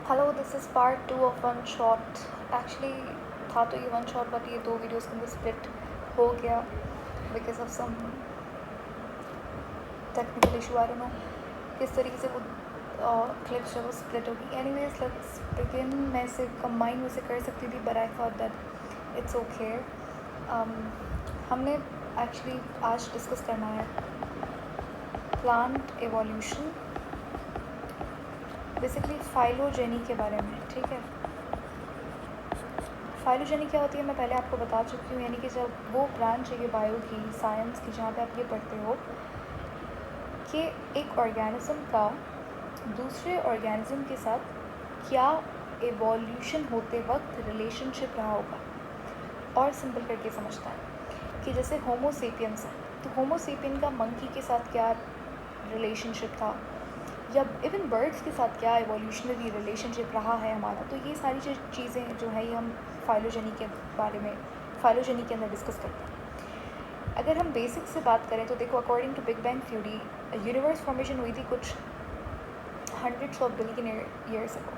Hello, this is part 2 of one shot. Actually था तो ये वन शॉट, बट ये 2 वीडियोज़ के अंदर स्प्लिट हो गया because of some technical issue. I don't know किस तरीके से वो क्लिप्स जो वो स्प्लिट होगी। Anyways let's begin. मैं इसे कंबाइन वैसे कर सकती थी, but I thought that it's okay. हमने एक्चुअली आज डिस्कस करना है प्लांट एवोल्यूशन, बेसिकली फाइलोजेनी के बारे में। ठीक है, फाइलोजेनी क्या होती है मैं पहले आपको बता चुकी हूँ, यानी कि जब वो ब्रांच है ये बायो की, साइंस की, जहाँ पे आप ये पढ़ते हो कि एक ऑर्गेनिज्म का दूसरे ऑर्गेनिज्म के साथ क्या एवोल्यूशन होते वक्त रिलेशनशिप रहा होगा। और सिंपल करके समझता है कि जैसे होमोसेपियंस है, तो होमोसेपियन का मंकी के साथ क्या रिलेशनशिप था, या इवन बर्ड्स के साथ क्या एवोल्यूशनरी रिलेशनशिप रहा है हमारा। तो ये सारी चीज़ें जो है ये हम फाइलोजेनी के बारे में, फाइलोजेनी के अंदर डिस्कस करते हैं। अगर हम बेसिक से बात करें तो देखो, according to big bang theory universe formation हुई थी कुछ hundreds of billion years ago.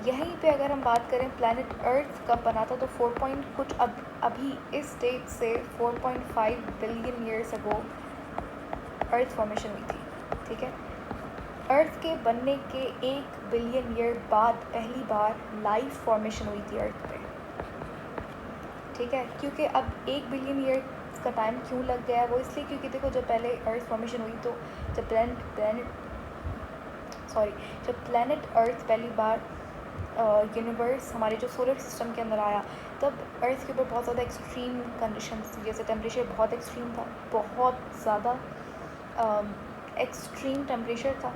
यहीं पे अगर हम बात करें प्लैनेट अर्थ कब बना था, तो 4 पॉइंट कुछ अभी इस डेट से 4.5 बिलियन ईयर्स अगो अर्थ फॉर्मेशन हुई थी। ठीक है, अर्थ के बनने के 1 बिलियन ईयर बाद पहली बार लाइफ फॉर्मेशन हुई थी अर्थ पे। ठीक है, क्योंकि अब 1 बिलियन ईयर का टाइम क्यों लग गया है, वो इसलिए क्योंकि देखो जब पहले अर्थ फॉर्मेशन हुई तो जब प्लैनेट अर्थ पहली बार यूनिवर्स हमारे जो सोलर सिस्टम के अंदर आया, तब अर्थ के ऊपर बहुत ज़्यादा एक्सट्रीम कंडीशंस थी। जैसे टेम्परेचर बहुत एक्सट्रीम था, बहुत ज़्यादा एक्सट्रीम टेम्परेचर था,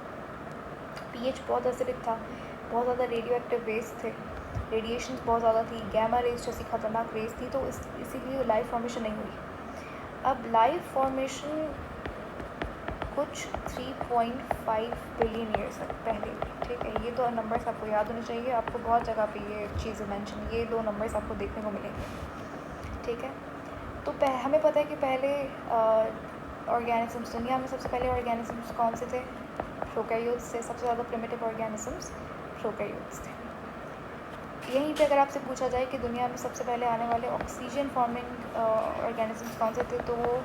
पीएच बहुत एसिडिक था, बहुत ज़्यादा रेडियो एक्टिव वेस्ट थे, रेडिएशन बहुत ज़्यादा थी, गैमा रेज जैसी खतरनाक रेज थी, तो इसीलिए लाइफ फॉर्मेशन नहीं हुई। अब लाइफ फॉर्मेशन कुछ 3.5 बिलियन ईयर्स पहले हुई। ठीक है, ये दो नंबर्स आपको याद होने चाहिए। आपको बहुत जगह पे ये चीज़ें मेंशन, ये 2 नंबर्स आपको देखने को मिलेंगे। ठीक है, तो हमें पता है कि पहले ऑर्गेनिजम्स, दुनिया में सबसे पहले ऑर्गेनिजम्स कौन से थे? प्रोकैरियोट्स थे। सबसे ज़्यादा प्रिमिटिव ऑर्गेनिजम्स प्रोकैरियोट्स थे। यहीं पे अगर आपसे पूछा जाए कि दुनिया में सबसे पहले आने वाले ऑक्सीजन फॉर्मिंग ऑर्गेनिजम्स कौन से थे, तो वो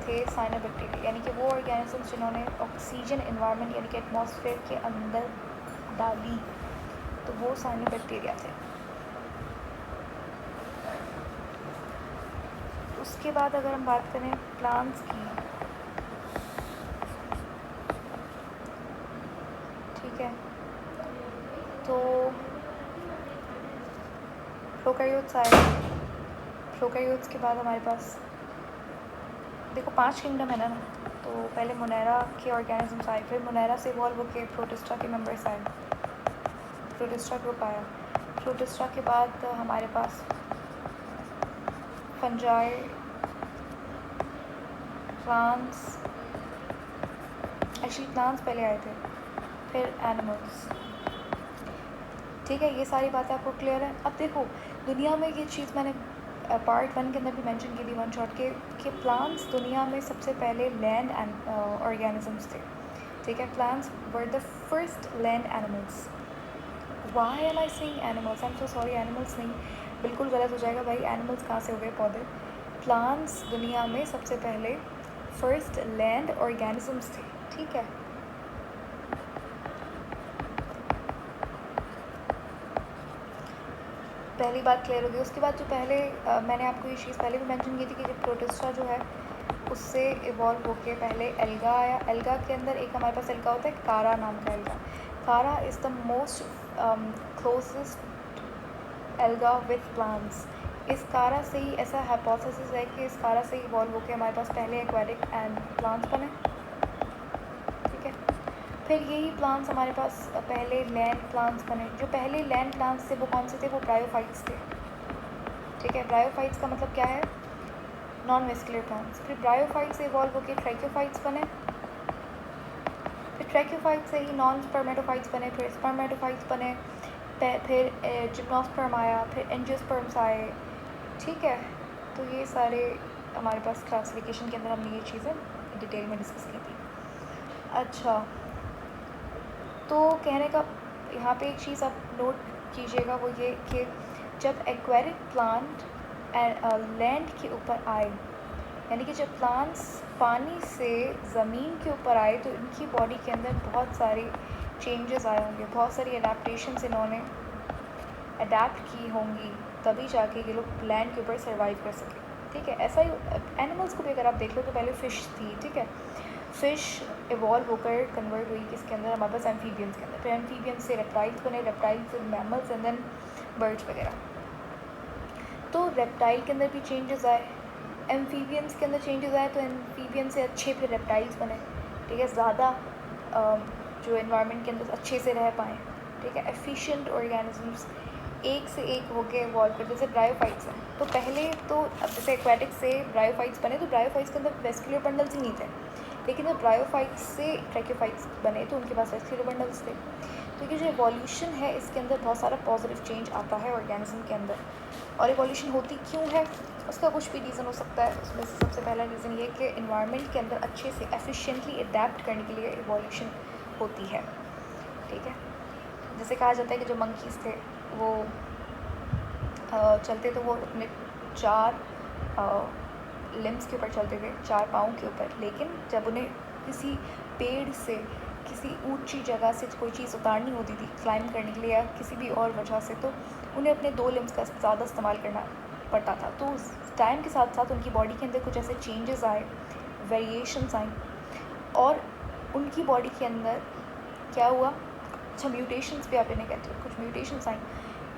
थे साइनोबैक्टीरिया, यानी कि वो ऑर्गेनिजम्स जिन्होंने ऑक्सीजन इन्वायरमेंट यानी कि एटमॉस्फेयर के अंदर डाली, तो वो साइनोबैक्टीरिया थे। उसके बाद अगर हम बात करें प्लांट्स की, ठीक है, तो प्रोकैरियोट्स आए। प्रोकैरियोट्स के बाद हमारे पास देखो 5 किंगडम है ना, तो पहले मोनेरा के ऑर्गेनिजम्स आए, फिर मोनेरा से इवॉल्व होकर प्रोटिस्टा के मेंबर्स आए, प्रोटिस्टा ग्रुप आया। प्रोटिस्टा के बाद हमारे पास फंजाई, प्लांट्स, एक्चुअली प्लांट्स पहले आए थे, फिर एनिमल्स। ठीक है, ये सारी बातें आपको क्लियर है। अब देखो दुनिया में ये चीज़ मैंने पार्ट 1 के अंदर भी मेंशन की थी वन शॉट के प्लांट्स दुनिया में सबसे पहले लैंड ऑर्गेनिजम्स थे। ठीक है, plants were the first land animals. Why am I saying animals, I am so sorry, animals नहीं, बिल्कुल गलत हो जाएगा भाई। एनिमल्स कहाँ से हो गए? पौधे। प्लांट्स दुनिया में सबसे पहले फर्स्ट लैंड ऑर्गेनिजम्स थे। ठीक है, पहली बात क्लियर होगी। उसके बाद जो पहले मैंने आपको ये चीज़ पहले भी मेंशन की थी कि जब प्रोटिस्टा जो है उससे इवॉल्व होके पहले एल्गा आया। एल्गा के अंदर एक हमारे पास एल्गा होता है, कारा नाम का एल्गा। कारा is the most closest alga with plants. इस कारा से ही ऐसा हाइपोथेसिस है कि इस कारा से इवॉल्व होके हमारे पास पहले एक्वाटिक एंड प्लांट्स बने। ठीक है, फिर यही प्लांट्स हमारे पास पहले लैंड प्लांट्स बने। जो पहले लैंड प्लांट्स थे वो कौन से थे? वो ब्रायोफाइट्स थे। ठीक है, ब्रायोफाइट्स का मतलब क्या है? Non vascular plants. फिर ब्रायोफाइट्स से इवॉल्व होकर ट्रैक्योफाइट्स बने, फिर ट्रैक्योफाइट्स से ही नॉन स्पर्मेटोफाइट्स बने, फिर स्पर्मेटोफाइट्स बने, फिर जिम्नोस्पर्म आया, फिर एंजियोस्पर्म्स आए। ठीक है, तो ये सारे हमारे पास क्लासिफिकेशन के अंदर हमने ये चीज़ें डिटेल में डिस्कस की थी। अच्छा, तो कहने का यहाँ पे एक चीज़ आप नोट कीजिएगा, वो ये कि जब एक्वेटिक प्लांट लैंड के ऊपर आए, यानी कि जब प्लांट्स पानी से ज़मीन के ऊपर आए, तो इनकी बॉडी के अंदर बहुत सारे चेंजेस आए होंगे, बहुत सारी अडेप्टैशंस इन्होंने अडेप्ट की होंगी, तभी जाके ये लोग लैंड के ऊपर सर्वाइव कर सके। ठीक है, ऐसा ही एनिमल्स को भी अगर आप देख लो तो पहले फ़िश थी, ठीक है, फ़िश इवॉल्व होकर कन्वर्ट हुई किसके अंदर, हमारे पास एम्फीबियंस के अंदर, फिर एम्फीबियंस से रेप्टाइल्स बने, रेप्टाइल्स से मैमल्स एंड देन बर्ड्स वगैरह। तो रेप्टाइल के अंदर भी चेंजेस आए, एम्फीबियंस के अंदर चेंजेस आए, तो एम्फीबियन से अच्छे फिर रेप्टाइल्स बने, ठीक है, ज़्यादा जो एनवायरनमेंट के अंदर अच्छे से रह पाएँ, ठीक है, एफिशिएंट ऑर्गेनिजम्स एक से एक होके इवॉल्व कर, जैसे ब्रायोफाइट्स हैं। तो पहले तो अब जैसे एक्वेटिक से ब्रायोफाइट्स बने, तो ब्रायोफाइट्स के अंदर वेस्कुलर बंडल्स ही नहीं थे, लेकिन जब ब्रायोफाइट्स से ट्रैक्योफाइट्स बने तो उनके पास वेस्कुलर बंडल्स थे। तो ये जो एवोल्यूशन है, इसके अंदर बहुत सारा पॉजिटिव चेंज आता है ऑर्गेनिज्म के अंदर। और एवोल्यूशन होती क्यों है, उसका कुछ भी रीज़न हो सकता है। उसमें से सबसे पहला रीज़न ये कि इन्वायरमेंट के अंदर अच्छे से एफिशिएंटली अडेप्ट करने के लिए एवोल्यूशन होती है। ठीक है, जैसे कहा जाता है कि जो मंकीज़ थे वो चलते तो वो अपने 4 लिम्स के ऊपर चलते थे, 4 पाँव के ऊपर, लेकिन जब उन्हें किसी पेड़ से, किसी ऊंची जगह से कोई चीज़ उतारनी होती थी क्लाइंब करने के लिए या किसी भी और वजह से, तो उन्हें अपने 2 लिम्स का ज़्यादा इस्तेमाल करना पड़ता था। तो टाइम के साथ साथ उनकी बॉडी के अंदर कुछ ऐसे चेंजेस आए, वेरिएशंस आई, और उनकी बॉडी के अंदर क्या हुआ, अच्छा म्यूटेशंस भी आप इन्हें कहते हो, कुछ म्यूटेशंस आई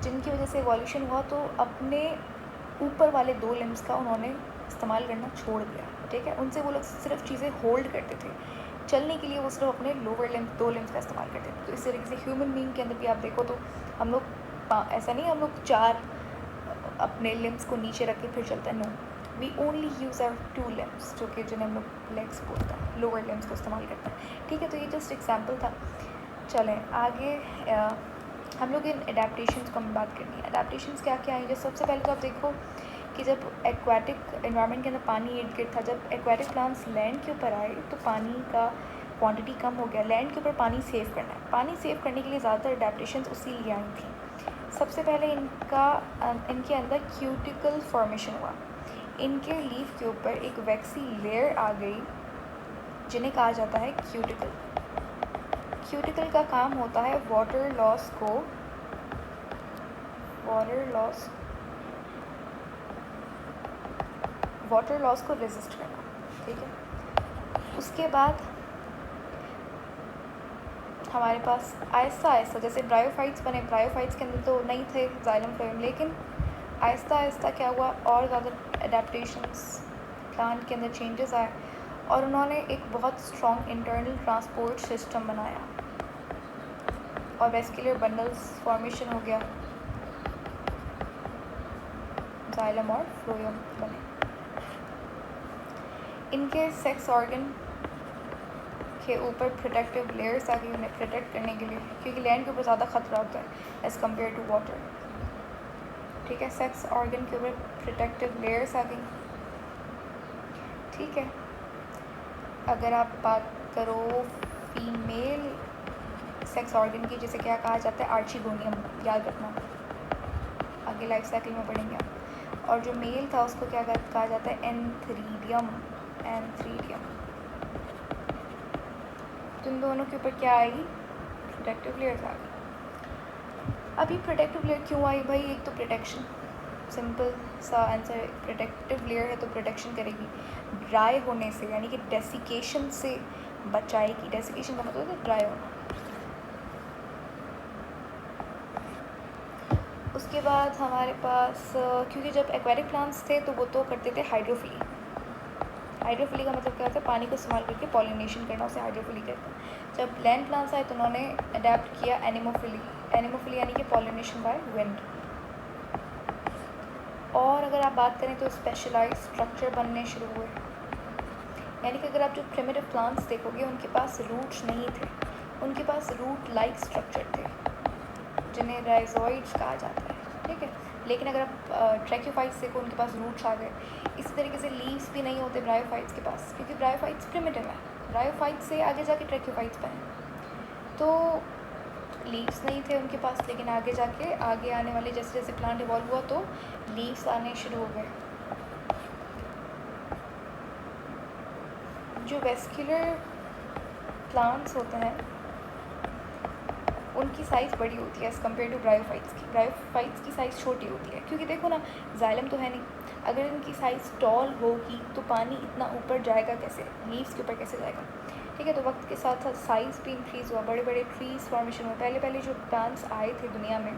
जिनकी वजह से एवोल्यूशन हुआ। तो अपने ऊपर वाले 2 लिम्स का उन्होंने इस्तेमाल करना छोड़ दिया। ठीक है, उनसे वो लोग सिर्फ चीज़ें होल्ड करते थे, चलने के लिए वो सिर्फ अपने लोअर लिम्स 2 लिम्स का इस्तेमाल करते थे। तो इस तरीके से ह्यूमन बीइंग के अंदर भी आप देखो तो हम लोग ऐसा नहीं हम लोग 4 अपने लिम्स को नीचे रख के फिर चलते हैं, no, we only use our 2 limbs, जो कि जिन्हें हम लोग लेग्स बोलते हैं, लोअर लिम्स को इस्तेमाल करते हैं। ठीक है, तो ये जस्ट एग्जाम्पल था। चलें आगे, हम लोग इन एडेप्टेशंस को हम बात करनी है। एडेप्टेशंस क्या क्या हैं, जो सबसे पहले तो आप देखो कि जब एक्वेटिक एनवायरनमेंट के अंदर पानी इर्द गिर्द था, जब एक्वेटिक प्लांट्स लैंड के ऊपर आए तो पानी का क्वांटिटी कम हो गया। लैंड के ऊपर पानी सेव करना है, पानी सेव करने के लिए ज़्यादातर एडेप्टेशंस उसी लिए आई थी। सबसे पहले इनके अंदर क्यूटिकल फॉर्मेशन हुआ, इनके लीफ के ऊपर एक वैक्सी लेयर आ गई जिन्हें कहा जाता है क्यूटिकल। क्यूटिकल का काम होता है वाटर लॉस को रेजिस्ट करना। ठीक है, उसके बाद हमारे पास आहिस्ता आहिस्ता जैसे ब्रायोफाइट्स बने, ब्रायोफाइट्स के अंदर तो नहीं थे जाइलम फ्लोएम, लेकिन आहिस्ता आहिस्ता क्या हुआ, और ज़्यादा एडेप्टेशंस प्लांट के अंदर चेंजेस आए, और उन्होंने एक बहुत स्ट्रॉन्ग इंटरनल ट्रांसपोर्ट सिस्टम बनाया और वेस्कुलर बंडल्स फॉर्मेशन हो गया, जाइलम और फ्लोएम बने। इनके सेक्स ऑर्गन के ऊपर प्रोटेक्टिव लेयर्स आ गई उन्हें प्रोटेक्ट करने के लिए, क्योंकि लैंड के ऊपर ज़्यादा ख़तरा होता है एज़ कम्पेयर टू वाटर। ठीक है, सेक्स ऑर्गन के ऊपर प्रोटेक्टिव लेयर्स आ गई। ठीक है, अगर आप बात करो फीमेल सेक्स ऑर्गन की, जिसे क्या कहा जाता है, आर्चिगोनियम, याद रखना, आगे लाइफ साइकिल में पढ़ेंगे आप। और जो मेल था उसको क्या कहा जाता है, एंथ्रीडियम। तो इन दोनों के ऊपर क्या आएगी, प्रोटेक्टिव लेयर्स आ गई। अभी प्रोटेक्टिव लेयर क्यों आई भाई, एक तो प्रोटेक्शन, सिंपल सा आंसर, प्रोटेक्टिव लेयर है तो प्रोटेक्शन करेगी, ड्राई होने से, यानी कि डेसिकेशन से बचाएगी। डेसिकेशन का मतलब है ड्राई होना। उसके बाद हमारे पास, क्योंकि जब एक्वेटिक प्लांट्स थे तो वो तो करते थे हाइड्रोफिली। हाइड्रोफिली का मतलब क्या होता है, पानी को इस्तेमाल करके पॉलिनेशन करना, उसे हाइड्रोफिली कहते हैं। जब लैंड प्लांट्स आए तो उन्होंने अडेप्ट किया एनिमोफिली यानी कि पॉलिनेशन बाय विंड। और अगर आप बात करें तो स्पेशलाइज्ड स्ट्रक्चर बनने शुरू हुए, यानी कि अगर आप जो प्रिमिटिव प्लांट्स देखोगे उनके पास रूट्स नहीं थे, उनके पास रूट लाइक स्ट्रक्चर थे जिन्हें राइजोइड्स कहा जाता है। ठीक है, लेकिन अगर आप ट्रैक्योफाइट्स देखो उनके पास रूट्स आ गए। इसी तरीके से लीव्स भी नहीं होते ब्रायोफाइट्स के पास, क्योंकि ब्रायोफाइट्स प्रिमिटिव है, ब्रायोफाइट्स से आगे जाके ट्रैक्योफाइट्स बने। तो लीव्स नहीं थे उनके पास, लेकिन आगे आने वाले जैसे जैसे प्लांट इवॉल्व हुआ तो लीव्स आने शुरू हो गए। जो वेस्कुलर प्लांट्स होते हैं उनकी साइज़ बड़ी होती है एज़ कम्पेयर टू ब्रायोफाइट्स की। ब्रायोफाइट्स की साइज़ छोटी होती है, क्योंकि देखो ना, जाइलम तो है नहीं। अगर इनकी साइज़ टॉल होगी तो पानी इतना ऊपर जाएगा कैसे, लीव्स के ऊपर कैसे जाएगा। ठीक है, तो वक्त के साथ साथ साइज़ भी इंक्रीज़ हुआ, बड़े बड़े ट्रीज़ फॉर्मेशन हुए। पहले जो प्लांट्स आए थे दुनिया में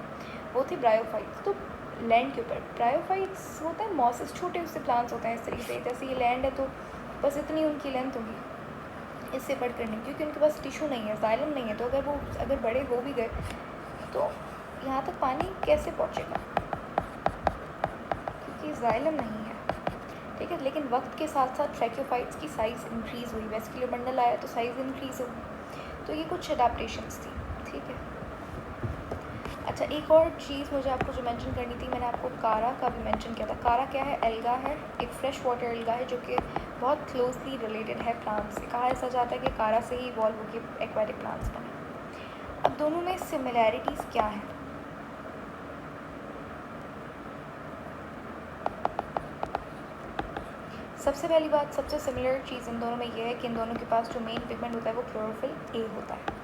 वो थे ब्रायोफाइट्स, तो लैंड के ऊपर। ब्रायोफाइट्स होते हैं मॉसेस, छोटे उससे प्लांट्स होते हैं इस तरीके से। जैसे ये लैंड है तो बस इतनी उनकी लेंथ होगी, इससे बढ़कर नहीं, क्योंकि उनके पास टिश्यू नहीं है, जाइलम नहीं है। तो अगर बड़े हो भी गए तो यहाँ तक पानी कैसे पहुँचेगा, क्योंकि जाइलम नहीं है। ठीक है, लेकिन वक्त के साथ साथ ट्रैक्योफाइट्स की साइज़ इंक्रीज़ हुई, वेस्कुलर बंडल आया तो साइज़ इंक्रीज़ हुई। तो ये कुछ अडेप्टेशंस थी। ठीक है, अच्छा, एक और चीज़ मुझे आपको जो मेंशन करनी थी, मैंने आपको कारा का भी मेंशन किया था। कारा क्या है? एल्गा है, एक फ्रेश वाटर एल्गा है जो कि बहुत क्लोजली रिलेटेड है प्लांट्स से। कहा ऐसा जाता है कि कारा से ही इवॉल्व होकर एक्वाटिक प्लांट्स बने। अब दोनों में सिमिलैरिटीज़ क्या हैं? सबसे पहली बात, सबसे सिमिलर चीज़ इन दोनों में ये है कि इन दोनों के पास जो मेन पिगमेंट होता है वो क्लोरोफिल ए होता है।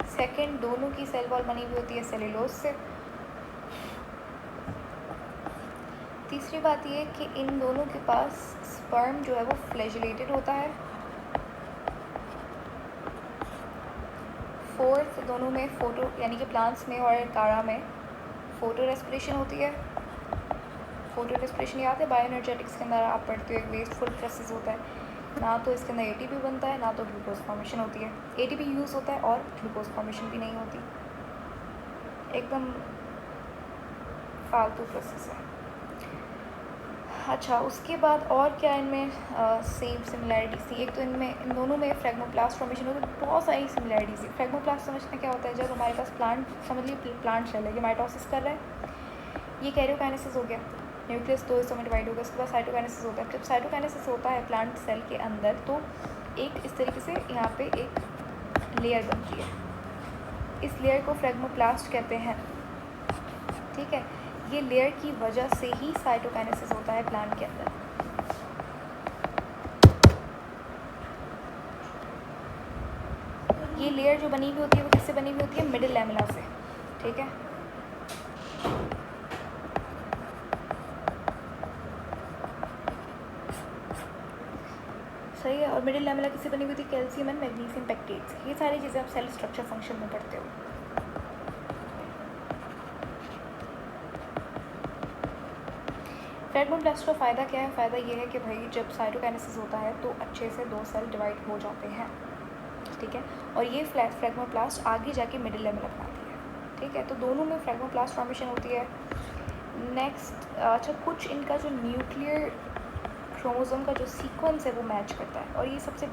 सेकंड, दोनों की सेल वॉल बनी हुई होती है सेलुलोज से। तीसरी बात ये कि इन दोनों के पास स्पर्म जो है वो फ्लैजिलेटेड होता है। फोर्थ, दोनों में फोटो, यानी कि प्लांट्स में और कारा में फोटो रेस्पिरेशन होती है। फोटो रेस्पिरेशन याद है, बायोएनर्जेटिक्स के अंदर आप पढ़ते हो, एक वेस्टफुल प्रोसेस होता है। ना तो इसके अंदर एटीपी बनता है, ना तो ग्लूकोज फॉर्मेशन होती है। एटीपी यूज़ होता है और ग्लूकोज फॉर्मेशन भी नहीं होती। एकदम फालतू प्रोसेस है। अच्छा, उसके बाद और क्या इनमें सेम सिमिलैरिटीज़ थी? एक तो इन दोनों में फ्रेगमोप्लास्ट फॉर्मेशन होती है। बहुत सारी सिमिलैरिटीज़ थी। फ्रेगमोप्लास्ट समझना क्या होता है? जब हमारे पास प्लांट, समझ लीजिए प्लांट सेल है, ये माइटोसिस कर रहा है, ये कैरियोकाइनेसिस हो गया, न्यूक्लियस 2 हिस्सों में डिवाइड हो गया। उसके बाद साइटोकाइनेसिस होता है। जब साइटोकाइनेसिस होता है प्लांट सेल के अंदर तो एक इस तरीके से यहाँ पे एक लेयर बनती है। इस लेयर को फ्रेगमोप्लास्ट कहते हैं। ठीक है, ये लेयर की वजह से ही साइटोकाइनेसिस होता है प्लांट के अंदर। ये लेयर जो बनी हुई होती है वो किससे बनी हुई होती है? मिडिल लैमेला से। ठीक है, सही है। और मिडिल लैमेला किससे बनी हुई थी? कैल्शियम एंड मैग्नीशियम पेक्टेट से। ये सारी चीज़ें आप सेल स्ट्रक्चर फंक्शन में पढ़ते हो। फ्रेगमोप्लास्ट का फ़ायदा क्या है? फ़ायदा ये है कि भाई जब साइटोकाइनेसिस होता है तो अच्छे से 2 सेल डिवाइड हो जाते हैं। ठीक है, और ये फ्रेगमोप्लास्ट आगे जाके मिडिल लैमेला बनाती है। ठीक है, तो दोनों में फ्रेगमोप्लास्ट फॉर्मेशन होती है। नेक्स्ट, अच्छा, कुछ इनका जो न्यूक्लियर क्रोमोसोम का जो सीक्वेंस है वो मैच करता है, और ये सबसे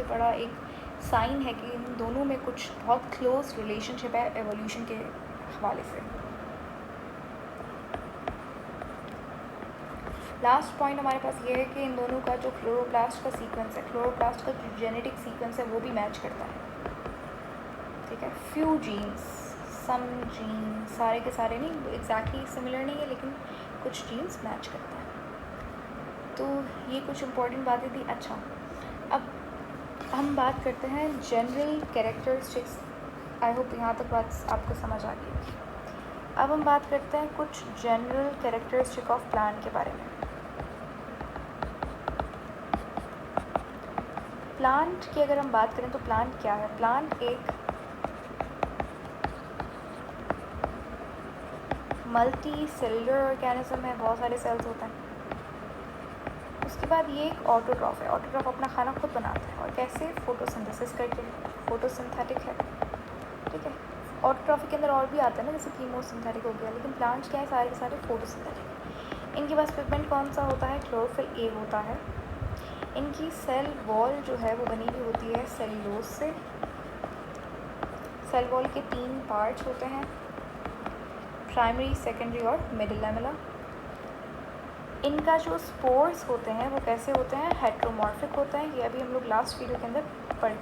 बड़ा एक साइन है कि इन दोनों में कुछ बहुत क्लोज रिलेशनशिप है एवोल्यूशन के हवाले से। लास्ट पॉइंट हमारे पास ये है कि इन दोनों का जो क्लोरोप्लास्ट का सीक्वेंस है, क्लोरोप्लास्ट का जो जेनेटिक सीक्वेंस है वो भी मैच करता है। ठीक है, फ्यू जीन्स, सम जीन्स, सारे के सारे नहीं, एग्जैक्टली सिमिलर नहीं है, लेकिन कुछ जीन्स मैच करता है। तो ये कुछ इम्पोर्टेंट बातें थी। अच्छा, अब हम बात करते हैं जनरल कैरेक्टरिस्टिक्स। आई होप यहाँ तक बात आपको समझ आ गई। अब हम बात करते हैं कुछ जनरल कैरेक्टरिस्टिक ऑफ प्लांट के बारे में। प्लांट की अगर हम बात करें तो प्लांट क्या है? प्लांट एक मल्टी सेलुलर ऑर्गेनिज्म है, बहुत सारे सेल्स होते हैं। उसके बाद ये एक ऑटोट्रॉफ है। ऑटोट्रॉफ अपना खाना खुद बनाता है, और कैसे? फोटोसिंथेसिस करके। फोटोसिंथेटिक है। ठीक है, ऑटोट्रॉफी के अंदर और भी आता है ना, जैसे कीमोसिंथेटिक हो गया, लेकिन प्लांट्स क्या है? सारे के सारे फोटोसिंथेटिक। इनके पास पिगमेंट कौन सा होता है? क्लोरोफिल ए होता है। इनकी सेल वॉल जो है वो बनी हुई होती है सेलुलोज से। सेल वॉल के 3 पार्ट्स होते हैं, प्राइमरी, सेकेंडरी और मिडिल लैमेला। इनका जो स्पोर्स होते हैं वो कैसे होते हैं? हेट्रोमॉर्फिक होते हैं। ये अभी हम लोग लास्ट वीडियो के अंदर पढ़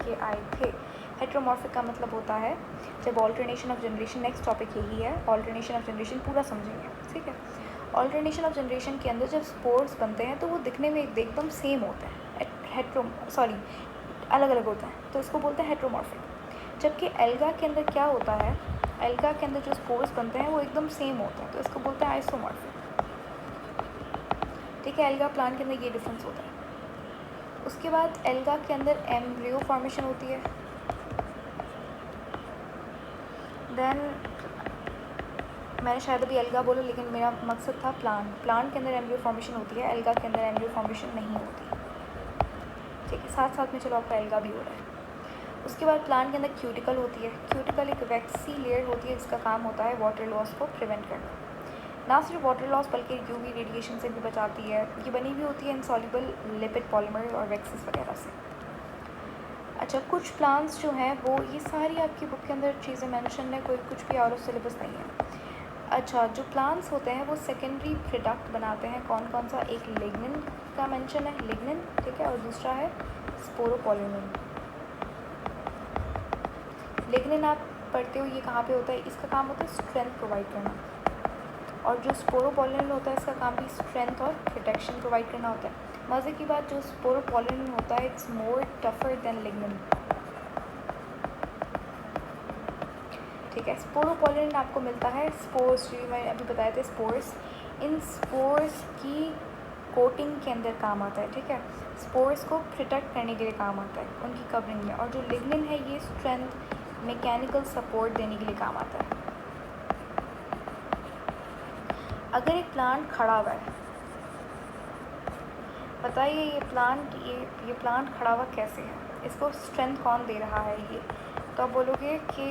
के आए थे। हेट्रोमॉर्फिक का मतलब होता है जब alternation of generation, next topic यही है, ऑल्टरनेशन ऑफ जनरेशन पूरा समझेंगे, ठीक है। ऑल्टरनेशन ऑफ जनरेशन के अंदर जब स्पोर्स बनते हैं तो वो दिखने में एकदम सेम होते हैं, अलग अलग होते हैं, तो इसको बोलते हैं हेट्रोमॉर्फिक। जबकि एल्गा के अंदर क्या होता है, एल्गा के अंदर जो स्पोर्स बनते हैं वो एकदम सेम होते हैं, तो इसको बोलते हैं आइसोमॉर्फिक, ठीक है। एल्गा प्लांट के अंदर ये डिफरेंस होता है। उसके बाद एल्गा के अंदर एम्ब्रियो फॉर्मेशन होती है। देन मैंने शायद अभी एल्गा बोला, लेकिन मेरा मकसद था प्लांट के अंदर एम्ब्रियो फॉर्मेशन होती है, एल्गा के अंदर एम्ब्रियो फॉर्मेशन नहीं होती, ठीक है। साथ साथ में चलो आपका एल्गा भी हो रहा है। उसके बाद प्लांट के अंदर क्यूटिकल होती है। क्यूटिकल एक वैक्सी लेयर होती है जिसका काम होता है वाटर लॉस को प्रिवेंट करना। ना सिर्फ वाटर लॉस बल्कि यूवी रेडिएशन से भी बचाती है। ये बनी हुई होती है इनसॉल्युबल लिपिड पॉलीमर और वैक्सीज वगैरह से। अच्छा, कुछ प्लांट्स जो हैं वो, ये सारी आपकी बुक के अंदर चीज़ें मेंशन है, कोई कुछ भी आउट ऑफ सिलेबस नहीं है। अच्छा, जो प्लांट्स होते हैं वो सेकेंडरी प्रोडक्ट बनाते हैं, कौन कौन सा, एक लिग्निन का मेंशन है, लिग्निन, ठीक है, और दूसरा है स्पोरोपोलिनिन। लिग्निन आप पढ़ते हो ये कहाँ पे होता है, इसका काम होता है स्ट्रेंथ प्रोवाइड करना, और जो स्पोरोपोलिनिन होता है इसका काम भी स्ट्रेंथ और प्रोटेक्शन प्रोवाइड करना होता है। मज़े की बात, जो स्पोरोपोलिनिन होता है it's more tougher than lignin, ठीक है। स्पोरोपोलिनिन आपको मिलता है स्पोर्स, जो मैंने अभी बताए थे स्पोर्स, इन स्पोर्स की कोटिंग के अंदर काम आता है, ठीक है। स्पोर्स को प्रोटेक्ट करने के लिए काम आता है उनकी कवरिंग में, और जो लिग्निन है ये स्ट्रेंथ, मैकेनिकल सपोर्ट देने के लिए काम आता है। अगर एक प्लांट खड़ा हुआ है, बताइए ये प्लांट खड़ा हुआ कैसे है, इसको स्ट्रेंथ कौन दे रहा है, ये तो आप बोलोगे कि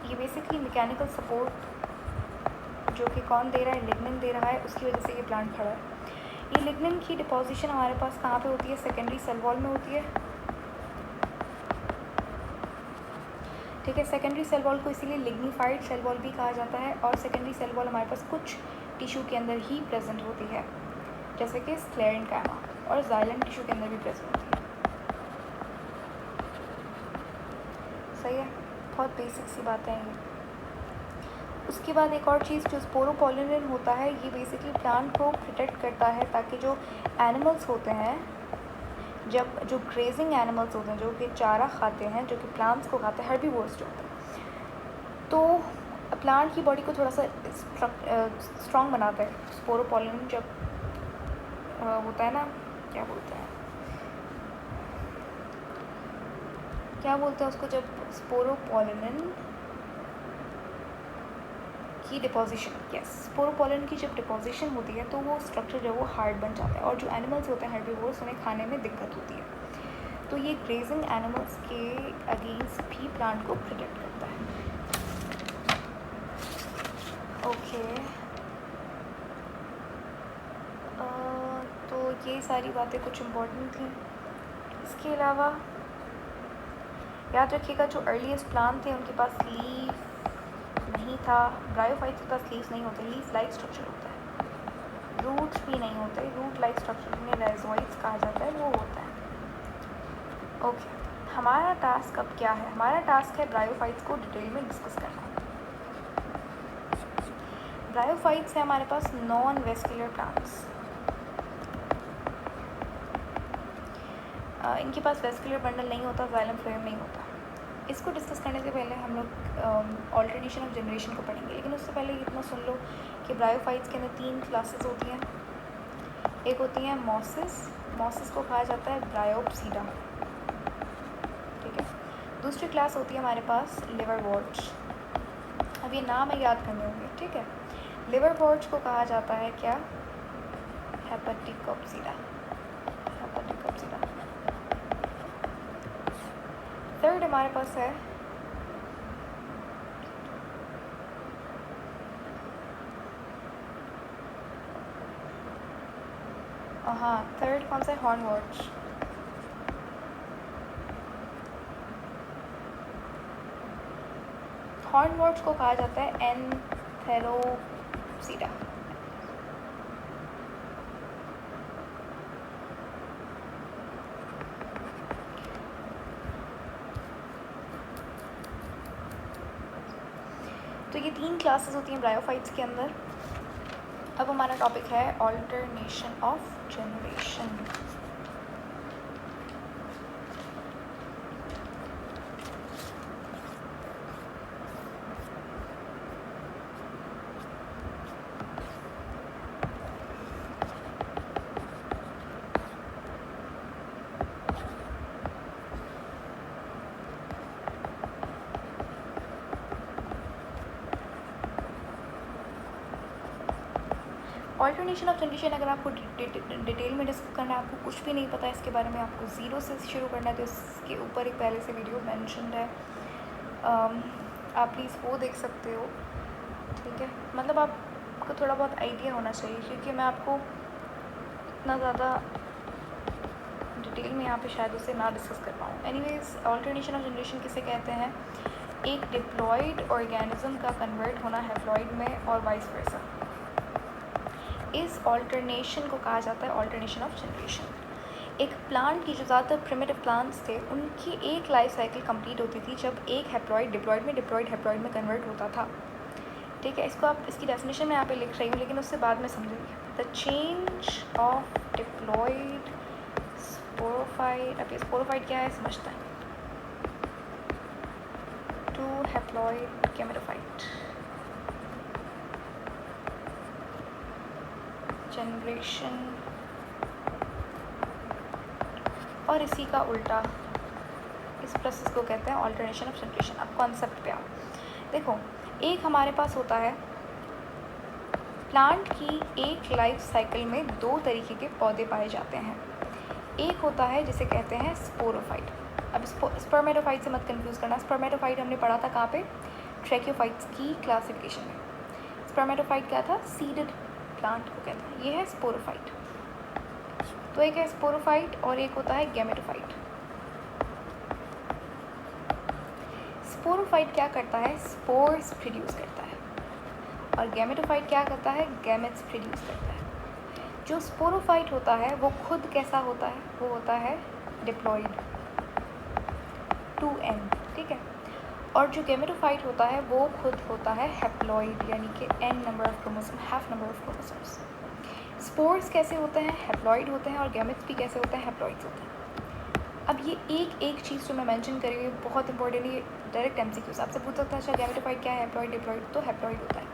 ये बेसिकली मैकेनिकल सपोर्ट जो कि कौन दे रहा है, लिग्निन दे रहा है, उसकी वजह से ये प्लांट खड़ा है। ये लिग्निन की डिपोजिशन हमारे पास कहाँ पे होती है, सेकेंडरी सेल वॉल में होती है, ठीक है। सेकेंडरी सेल वॉल को इसीलिए लिग्निफाइड सेल वॉल भी कहा जाता है, और सेकेंडरी सेल वॉल हमारे पास कुछ टिश्यू के अंदर ही प्रेजेंट होती है, जैसे कि स्क्लेरेन्काइमा, और जाइलम टिश्यू के अंदर भी प्रेजेंट होती है, सही है। बहुत बेसिक सी बातें हैं ये। उसके बाद एक और चीज़, जो स्पोरोपोलिनिन होता है ये बेसिकली प्लांट को प्रोटेक्ट करता है, ताकि जो एनिमल्स होते हैं, जब जो ग्रेजिंग एनिमल्स होते हैं जो कि चारा खाते हैं, जो कि प्लांट्स को खाते हैं, हर्बीवोर्स जो होते हैं, तो प्लांट की बॉडी को थोड़ा सा स्ट्रॉन्ग बनाता है स्पोरोपोलिनिन जब होता है ना, क्या बोलते हैं उसको, जब स्पोरोपोलिनिन की डिपोजिशन, यस, स्पोरोपोलिन की जब डिपोजिशन होती है तो वो स्ट्रक्चर जो है वो हार्ड बन जाता है, और जो एनिमल्स होते हैं हर्बीवोर्स, उन्हें खाने में दिक्कत होती है, तो ये ग्रेजिंग एनिमल्स के अगेंस्ट भी प्लांट को प्रोटेक्ट करता है, ओके। तो ये सारी बातें कुछ इम्पोर्टेंट थी। इसके अलावा याद रखिएगा, जो अर्लीस्ट प्लांट थे उनके पास लीफ नहीं था, ब्रायोफाइट्स के पास लीव्स नहीं होते, लीफ लाइक स्ट्रक्चर होता है, रूट्स भी नहीं होते, रूट लाइक स्ट्रक्चर में राइजोइड्स कहा जाता है, वो होता है, ओके। हमारा टास्क अब क्या है, हमारा टास्क है ब्रायोफाइट्स को डिटेल में डिस्कस करना। ब्रायोफाइट्स है हमारे पास नॉन वेस्कुलर प्लांट्स, इनके पास वेस्कुलर बंडल नहीं होता, जाइलम फ्लोएम नहीं होता। इसको डिस्कस करने से पहले हम लोग ऑल्टरनेशन ऑफ जनरेशन को पढ़ेंगे, लेकिन उससे पहले इतना सुन लो कि ब्रायोफाइट्स के अंदर 3 क्लासेस होती हैं। एक होती हैं मॉसिस को कहा जाता है ब्रायोप्सीडा, ठीक है। दूसरी क्लास होती है हमारे पास लिवरवॉर्ट्स, अब ये नाम है याद करने होंगे, ठीक है। लिवरवॉर्ट्स को कहा जाता है क्या, हेपेटिकोप्सीडा। थर्ड हमारे पास है थर्ड कौन सा है, हॉर्नवॉर्ट्स। हॉर्नवॉर्ट्स को कहा जाता है एन्थेरोप्सीडा, तो ये 3 क्लासेस होती हैं ब्रायोफाइट्स के अंदर। अब हमारा टॉपिक है alternation of generation. Alternation of generation अगर आपको डिटेल में डिस्कस करना है, आपको कुछ भी नहीं पता है इसके बारे में, आपको ज़ीरो से शुरू करना है, तो इसके ऊपर एक पहले से वीडियो मेंशन्ड है, आप प्लीज़ वो देख सकते हो। ठीक है, मतलब आपको थोड़ा बहुत आइडिया होना चाहिए, क्योंकि मैं आपको इतना ज़्यादा डिटेल में यहाँ पे शायद उसे ना डिस्कस कर पाऊँ। एनीवेज, ऑल्टरनेशन ऑफ जनरेशन किसे कहते हैं? एक डिप्लॉयड ऑर्गेनिज्म का कन्वर्ट होना हैप्लॉयड में और वाइस वर्सा। इस ऑल्टरनेशन को कहा जाता है ऑल्टरनेशन ऑफ जनरेशन। एक प्लांट की जो ज़्यादातर प्रिमिटिव प्लांट्स थे, उनकी एक लाइफ साइकिल कंप्लीट होती थी जब एक हैप्लॉयड डिप्लॉयड में, डिप्लॉयड हैप्लॉयड में कन्वर्ट होता था। ठीक है, इसको आप इसकी डेफिनेशन में यहाँ पे लिख रही हूँ, लेकिन उससे बाद में समझेंगे। The change of diploid sporophyte, अब ये स्पोरोफाइट क्या है समझते हैं, टू हैप्लॉयड गैमेटोफाइट जनरेशन, और इसी का उल्टा, इस प्रोसेस को कहते हैं ऑल्टरनेशन ऑफ जनरेशन। अब कॉन्सेप्ट पे आओ। देखो, एक हमारे पास होता है प्लांट की एक लाइफ साइकिल में 2 तरीके के पौधे पाए जाते हैं। एक होता है जिसे कहते हैं स्पोरोफाइट। अब स्पर्मेटोफाइट से मत कंफ्यूज करना। स्पर्मेटोफाइट हमने पढ़ा था कहाँ पे? ट्रैक्योफाइट्स की क्लासिफिकेशन में। स्पर्मेटोफाइट क्या था? सीडेड प्लांट को कहते हैं। ये है स्पोरोफाइट। तो एक है स्पोरोफाइट और एक होता है गैमेटोफाइट। स्पोरोफाइट क्या करता है? स्पोर्स प्रोड्यूस करता है, और गैमेटोफाइट क्या करता है? गैमेट्स प्रोड्यूस करता है। जो स्पोरोफाइट होता है वो खुद कैसा होता है? वो होता है डिप्लॉयड 2n, ठीक है। और जो गैमेटोफाइट होता है वो खुद होता है हैप्लॉइड, यानी कि n number of chromosome, half number of chromosomes. Spores कैसे होते हैं? हैप्लॉइड होते हैं, और गैमेट्स भी कैसे होते हैं? हैप्लॉइड्स होते हैं। अब ये एक चीज़ जो मैं मेंशन कर रही हूँ बहुत इंपॉर्टेंट है, डायरेक्ट एमसीक्यूज आपसे पूछ सकता है, अच्छा गैमेटोफाइट क्या है? Haploid, diploid. तो हैप्लॉइड होता है।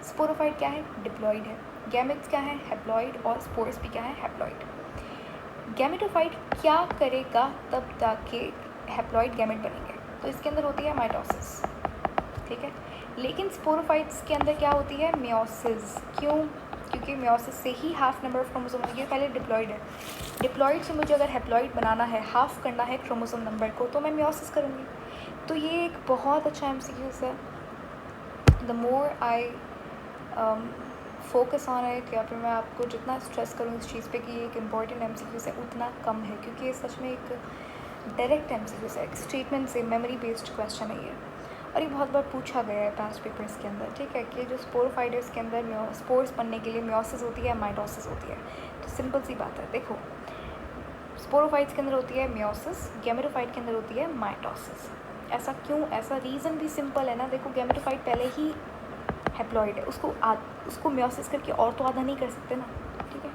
स्पोरोफाइट क्या है? डिप्लॉइड है। गैमेट्स क्या है? हैप्लॉइड, और स्पोर्स भी क्या है? हैप्लॉइड। गैमेटोफाइट क्या करेगा तब जाके हैप्लॉइड गैमेट बनेंगे? तो इसके अंदर होती है माइटोसिस, ठीक है। लेकिन स्पोरोफाइट्स के अंदर क्या होती है? मियोसिस। क्यों? क्योंकि मियोसिस से ही हाफ नंबर ऑफ क्रोमोसोम, ये पहले डिप्लॉइड है, डिप्लॉइड से मुझे अगर हैप्लॉइड बनाना है, हाफ करना है क्रोमोसोम नंबर को, तो मैं मियोसिस करूँगी। तो ये एक बहुत अच्छा एमसीक्यूज है। The more I focus on it, या फिर मैं आपको जितना स्ट्रेस करूँ इस चीज़ पे कि ये एक इम्पॉर्टेंट एमसीक्यूज है, उतना कम है, क्योंकि ये सच में एक डायरेक्ट एमसीक्यूज है, एक स्टेटमेंट से मेमोरी बेस्ड क्वेश्चन है ये, और ये बहुत बार पूछा गया है पास्ट पेपर्स के अंदर, ठीक है। कि जो स्पोरोफाइट है उसके अंदर स्पोर्स बनने के लिए मियोसिस होती है, माइटोसिस होती है। तो सिंपल सी बात है, देखो स्पोरोफाइट्स के अंदर होती है मियोसिस, गैमेटोफाइट के अंदर होती है माइटोसिस। ऐसा क्यों? ऐसा रीज़न भी सिंपल है ना। देखो, गैमेटोफाइट पहले ही हैप्लॉइड है, उसको मियोसिस करके और तो आधा नहीं कर सकते ना, ठीक है।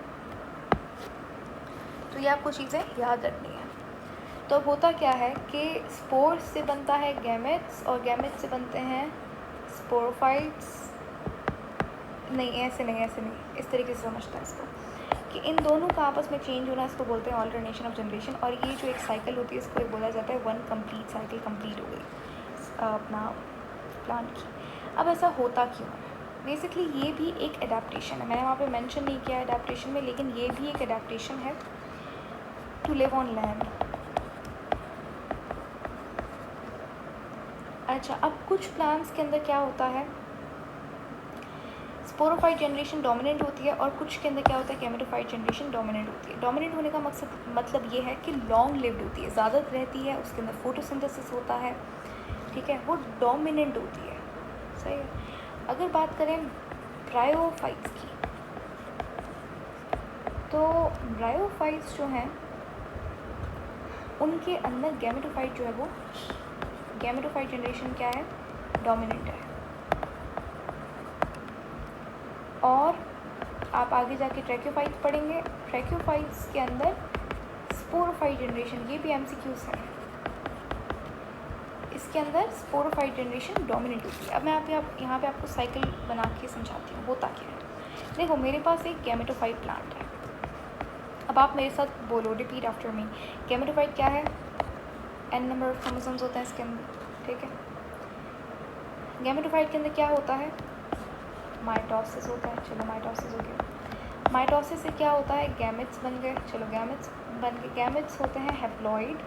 तो ये आपको चीज़ें याद रखनी है। तो अब होता क्या है कि स्पोर्स से बनता है गैमेट्स, और गैमेट्स से बनते हैं स्पोरोफाइट्स। नहीं, ऐसे नहीं, इस तरीके से समझता है इसको, कि इन दोनों का आपस में चेंज होना, इसको बोलते हैं ऑल्टरनेशन ऑफ जनरेशन। और ये जो एक साइकिल होती है, इसको बोला जाता है वन कंप्लीट साइकिल कंप्लीट हो गई अपना प्लांट की। अब ऐसा होता क्यों है? बेसिकली ये भी एक एडेप्टेशन है, मैंने वहाँ पे मेंशन नहीं किया एडेप्टेशन में, लेकिन ये भी एक एडेप्टेशन है टू लिव ऑन लैंड। अच्छा, अब कुछ प्लांट्स के अंदर क्या होता है? स्पोरोफाइट जनरेशन डोमिनेंट होती है, और कुछ के अंदर क्या होता है? गैमेटोफाइट जनरेशन डोमिनेंट होती है। डोमिनेंट होने का मतलब ये है कि लॉन्ग लिव्ड होती है, ज़्यादा रहती है, उसके अंदर फोटोसिंथेसिस होता है, ठीक है, वो डोमिनेंट होती है, सही है। अगर बात करें ब्रायोफाइट्स की, तो ब्रायोफाइट्स जो हैं उनके अंदर गैमेटोफाइट जो है वो, गैमेटोफाइट जनरेशन क्या है? डोमिनेंट है। और आप आगे जाके ट्रैक्योफाइट्स पढ़ेंगे। ट्रैक्योफाइट्स के अंदर स्पोरोफाइट जनरेशन, ये भी एमसीक्यूज है, इसके अंदर स्पोरोफाइट जनरेशन डोमिनेट होती है। अब मैं यहाँ पे आपको साइकिल बना के समझाती हूँ होता क्या है। देखो मेरे पास एक गैमेटोफाइट प्लांट है। अब आप मेरे साथ बोलो, रिपीट आफ्टर मी। गैमेटोफाइट क्या है? n नंबर ऑफ क्रोमोसोम्स होता है इसके अंदर, ठीक है। गैमेटोफाइट के अंदर क्या होता है? माइटोसिस होता है। चलो माइटोसिस हो गया। माइटोसिस से क्या होता है? गैमेट्स बन गए। चलो गैमेट्स बन गए। गैमेट्स होते हैं हैप्लॉइड,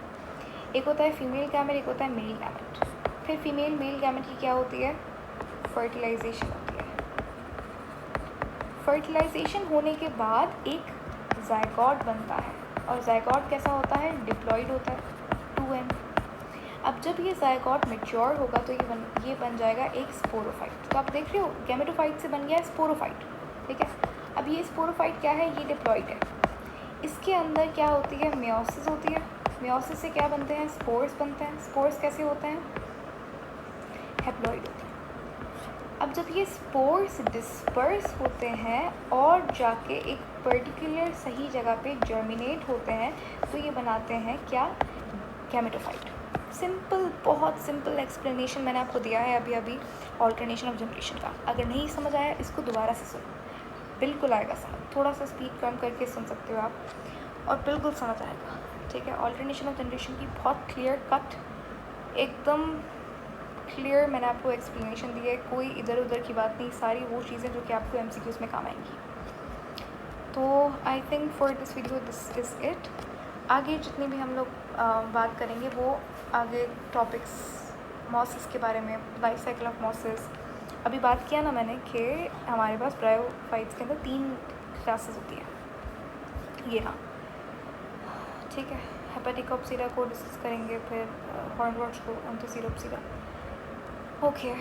एक होता है फीमेल गैमेट, एक होता है मेल गैमेट। फिर फीमेल मेल गैमेट की क्या होती है? फर्टिलाइजेशन होती है। फर्टिलाइजेशन होने के बाद एक ज़ायगॉट बनता है, और ज़ायगॉट कैसा होता है? डिप्लॉइड होता है, 2n। अब जब ये ज़ायगॉट मैच्योर होगा तो ये बन जाएगा एक स्पोरोफाइट। तो आप देख रहे हो गैमेटोफाइट से बन गया स्पोरोफाइट, ठीक है। अब ये स्पोरोफाइट क्या है? ये डिप्लॉइड है। इसके अंदर क्या होती है? मेयोसिस होती है। मेयोसिस से क्या बनते हैं? स्पोर्स बनते हैं। स्पोर्स कैसे होते हैं? हैप्लॉइड होते हैं। अब जब ये स्पोर्स डिस्पर्स होते हैं और जाके एक पर्टिकुलर सही जगह पे जर्मिनेट होते हैं, तो ये बनाते हैं क्या? गैमेटोफाइट। सिंपल, बहुत सिंपल एक्सप्लेनेशन मैंने आपको दिया है अभी ऑल्टरनेशन ऑफ जनरेशन का। अगर नहीं समझ आया इसको दोबारा से सुनो, बिल्कुल आएगा समझ। थोड़ा सा स्पीड कम करके सुन सकते हो आप और बिल्कुल समझ आएगा, ठीक है। ऑल्टरनेशन ऑफ जनरेशन की बहुत क्लियर कट, एकदम क्लियर मैंने आपको एक्सप्लेनेशन दी है, कोई इधर उधर की बात नहीं, सारी वो चीज़ें जो कि आपको एमसीक्यूज़ में काम आएंगी। तो I think for this video this is it. आगे जितनी भी हम लोग बात करेंगे वो आगे टॉपिक्स मॉसिस के बारे में, लाइफ साइकिल ऑफ मॉसिस। अभी बात किया ना मैंने कि हमारे पास ब्रायोफाइट्स के अंदर 3 क्लासेस होती हैं, ये हाँ, ठीक है। हेपेटिकोप्सिरा को डिस्कस करेंगे, फिर हॉर्नवॉर्ट्स को, एंथोसिरोप्सिरा। ओके।